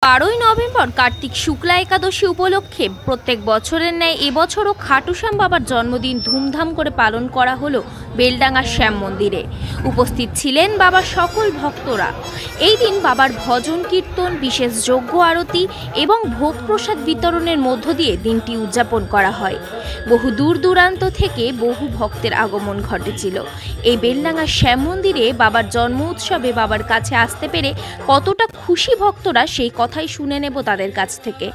12ই November Kartik Shukla একাদশী উপলক্ষে প্রত্যেক বছরের ন্যায় এবছরও খাটুশ্যাম বাবার জন্মদিন ধুমধাম করে পালন করা হলো বেলডাঙ্গা শ্যাম মন্দিরে। উপস্থিত ছিলেন বাবার সকল ভক্তরা। এই দিন বাবার ভজন কীর্তন, বিশেষ যজ্ঞ আরতি এবং ভোগ প্রসাদ বিতরণের মধ্য দিয়ে দিনটি উদযাপন করা হয়। বহু দূর দূরান্ত থেকে বহু ভক্তের আগমন ঘটেছিল। এই বেলডাঙ্গা শ্যাম মন্দিরে বাবার জন্ম উৎসবে বাবার কাছে আসতে পেরে কতটা খুশি ভক্তরা সেই কথাই শুনে নেব তাদের কাছ থেকে।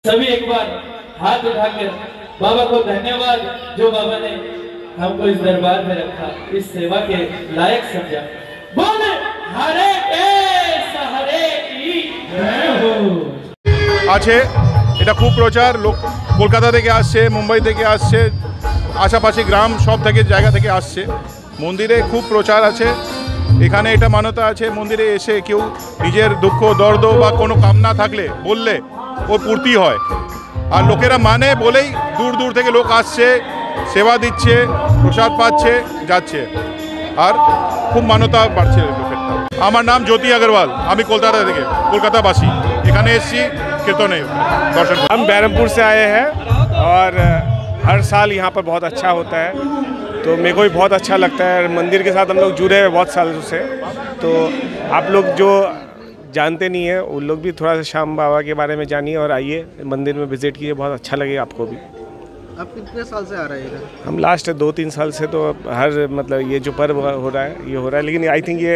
सभी एक बार हाथ उठाकर बाबा को धन्यवाद, जो बाबा ने हमको इस दरबार में रखा, इस सेवा के लायक समझा। बोले हरे हरे की जय हो। আছে এটা খুব প্রচার, লোক কলকাতা থেকে আসছে, মুম্বাই থেকে আসছে, আশেপাশে গ্রাম সব থেকে জায়গা থেকে আসছে। মন্দিরে খুব প্রচার আছে। এখানে এটা মান্যতা আছে, মন্দিরে এসে কেউ নিজের দুঃখ দর্দ বা কোনো কামনা থাকলে বললে ও পূর্তি হয়। আর লোকেরা মানে বলেই দূর দূর থেকে লোক আসছে, সেবা দিচ্ছে, প্রসাদ পাচ্ছে, যাচ্ছে। আর খুব মান্যতা বাড়ছে লোকেরটা। আমার নাম জ্যোতি আগরওয়াল, আমি কলকাতা থেকে, কলকাতাবাসী। এখানে এসেছি कीर्तन दर्शन। हम बैरमपुर से आए हैं और हर साल यहाँ पर बहुत अच्छा होता है, तो मेरे को भी बहुत अच्छा लगता है। मंदिर के साथ हम लोग जुड़े हैं बहुत सालों से, तो आप लोग जो जानते नहीं है उन लोग भी थोड़ा सा श्याम बाबा के बारे में जानिए और आइए मंदिर में विजिट कीजिए, बहुत अच्छा लगेगा आपको भी। आप कितने साल से आ रहे हैं? हम लास्ट 2-3 साल से, तो हर मतलब ये जो पर्व हो रहा है ये हो रहा है, लेकिन आई थिंक ये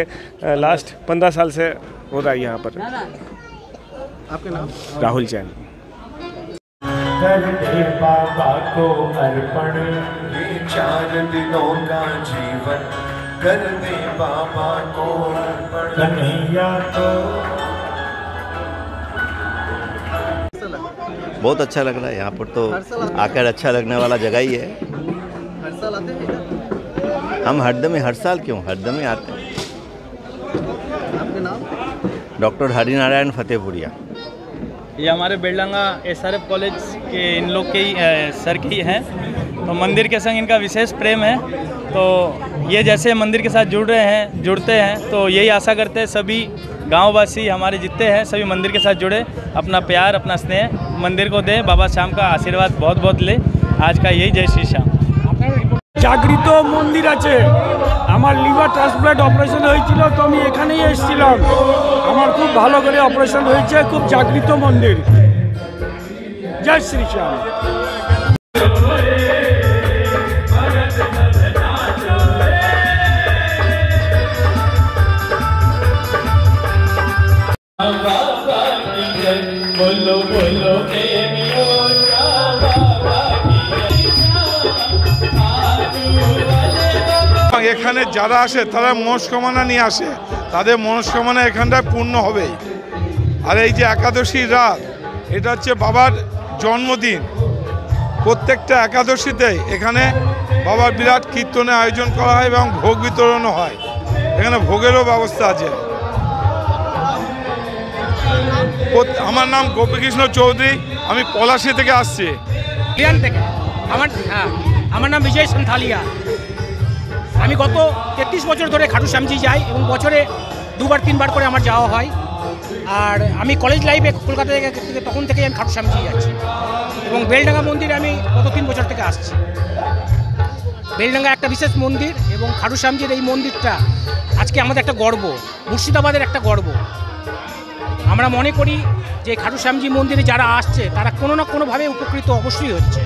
लास्ट 15 साल से हो रहा है यहाँ पर। आपके नाम? राहुल जैन। कर दे बाबा को अर्पण ये 4 दिनों का जीवन, कर दे बाबा को अर्पण कन्हैया को। बहुत अच्छा लग रहा है यहाँ पर, तो आकर अच्छा लगने वाला जगह ही है। हर साल आते हैं? हम हरदम हर साल क्यों, हरदम ही आते हैं। आपके नाम? डॉक्टर हरिनारायण फतेहपुरिया। ये हमारे बेलडंगा SRF कॉलेज के इन लोग के ही सर के ही हैं, तो मंदिर के संग इनका विशेष प्रेम है। तो ये जैसे मंदिर के साथ जुड़ते हैं, तो यही आशा करते हैं सभी गांववासी हमारे जितने हैं सभी मंदिर के साथ जुड़े, अपना प्यार अपना स्नेह मंदिर को दें, बाबा श्याम का आशीर्वाद बहुत बहुत ले। आज का यही जय श्री श्याम। জাগৃত মন্দির আছে। আমার লিভার ট্রান্সপ্লান্ট অপারেশন হয়েছিল, তো আমি এখানেই এসেছিলাম। আমার খুব ভালো করে অপারেশন হয়েছে, খুব জাগৃত মন্দির। জয় শ্রী শ্যাম। बोलो बोलो এখানে যারা আসে তারা মনস্কামনা নিয়ে আসে, তাদের মনস্কামনা এখানটায় পূর্ণ হবেই। আর এই যে একাদশীর রাত, এটা হচ্ছে বাবার জন্মদিন। প্রত্যেকটা একাদশীতে এখানে বাবার বিরাট কীর্তনের আয়োজন করা হয় এবং ভোগ বিতরণও হয়। এখানে ভোগেরও ব্যবস্থা আছে। আমার নাম গোপীকৃষ্ণ চৌধুরী, আমি পলাশী থেকে আসছি। আমার নাম বিজয় সন্থালিয়া। আমি গত 33 বছর ধরে খাটু শ্যামজি যাই এবং বছরে 2-3 করে আমার যাওয়া হয়। আর আমি কলেজ লাইফে কলকাতা থেকে তখন থেকে আমি খাটু শ্যামজি যাচ্ছি এবং বেলডাঙ্গা মন্দিরে আমি গত 3 বছর থেকে আসছি। বেলডাঙ্গা একটা বিশেষ মন্দির এবং খাটু শ্যামজির এই মন্দিরটা আজকে আমাদের একটা গর্ব, মুর্শিদাবাদের একটা গর্ব। আমরা মনে করি যে খাটু শ্যামজি মন্দিরে যারা আসছে তারা কোনো না কোনোভাবে উপকৃত অবশ্যই হচ্ছে।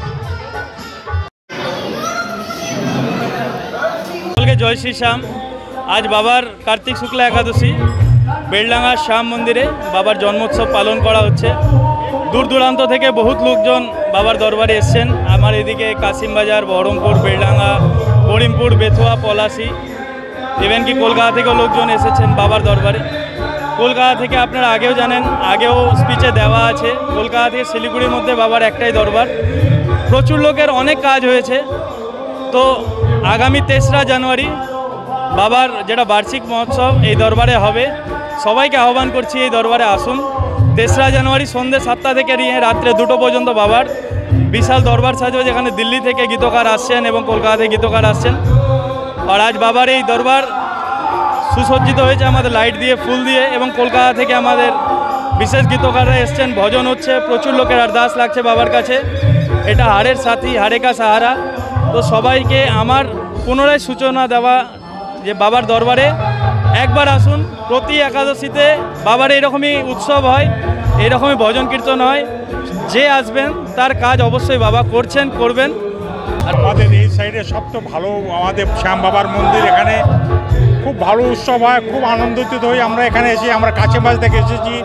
जय श्री श्याम। आज बाबार कार्तिक शुक्ला एकादशी বেলডাঙ্গা শ্যাম মন্দিরে বাবার জন্মোৎসব পালন করা হচ্ছে। দূর দূরান্ত থেকে বহুত লোকজন বাবার দরবারে এসছেন। আমার এদিকে কাশিমবাজার, বহরমপুর, বেলডাঙ্গা, করিমপুর, বেথুয়া, পলাশি, ইভেন কি কলকাতা থেকেও লোকজন এসেছেন বাবার দরবারে। কলকাতা থেকে আপনারা আগেও জানেন, আগেও স্পিচে দেওয়া আছে, কলকাতা থেকে শিলিগুড়ির মধ্যে বাবার একটাই দরবার। প্রচুর লোকের অনেক কাজ হয়েছে। তো আগামী 3রা জানুয়ারি বাবার যেটা বার্ষিক মহোৎসব এই দরবারে হবে। সবাইকে আহ্বান করছি এই দরবারে আসুন। 3রা জানুয়ারি সন্ধ্যে 7টা থেকে নিয়ে রাত্রে 2টো পর্যন্ত বাবার বিশাল দরবার সাজবে, যেখানে দিল্লি থেকে গীতকার আসছেন এবং কলকাতা থেকে গীতকার আসছেন। আর আজ বাবার এই দরবার সুসজ্জিত হয়েছে আমাদের লাইট দিয়ে, ফুল দিয়ে, এবং কলকাতা থেকে আমাদের বিশেষ গীতকাররা এসছেন, ভজন হচ্ছে, প্রচুর লোকের আরদাস লাগছে বাবার কাছে। এটা হাড়ের সাথী, হাড়ে কা সাহারা। তো সবাইকে আমার পুনরায় সূচনা দেওয়া যে বাবার দরবারে একবার আসুন। প্রতি একাদশীতে বাবার এরকমই উৎসব হয়, এরকমই ভজন কীর্তন হয়। যে আসবেন তার কাজ অবশ্যই বাবা করছেন, করবেন। আর আমাদের এই সাইডে সবচেয়ে ভালো আমাদের শ্যাম বাবার মন্দির, এখানে খুব ভালো উৎসব হয়, খুব আনন্দিত হই আমরা এখানে এসে। আমরা কাশিমবাজার থেকে এসেছি,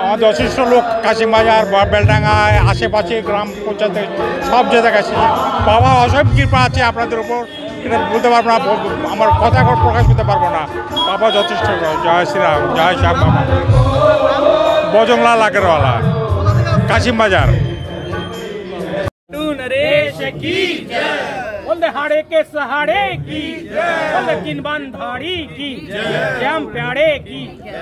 আমাদের অসুস্থ লোক কাশিমবাজার, বেলডাঙ্গায়, আশেপাশে গ্রাম পঞ্চায়েতে সব জায়গায় এসেছি। বাবা অসীম কৃপা আছে আপনাদের উপর, এটা বলতে পারবো না, আমার কথা প্রকাশ করতে পারবো না। বাবা যথেষ্ট। জয় শ্রীরাম, জয় শ্যাম বাবা। বজংলাল আগরওয়ালা, কাশিমবাজার। नरेश की जय, बोल हाड़े के सहारे की जय, बोल किनबान धाड़ी की जय, श्याम प्यारे की जय।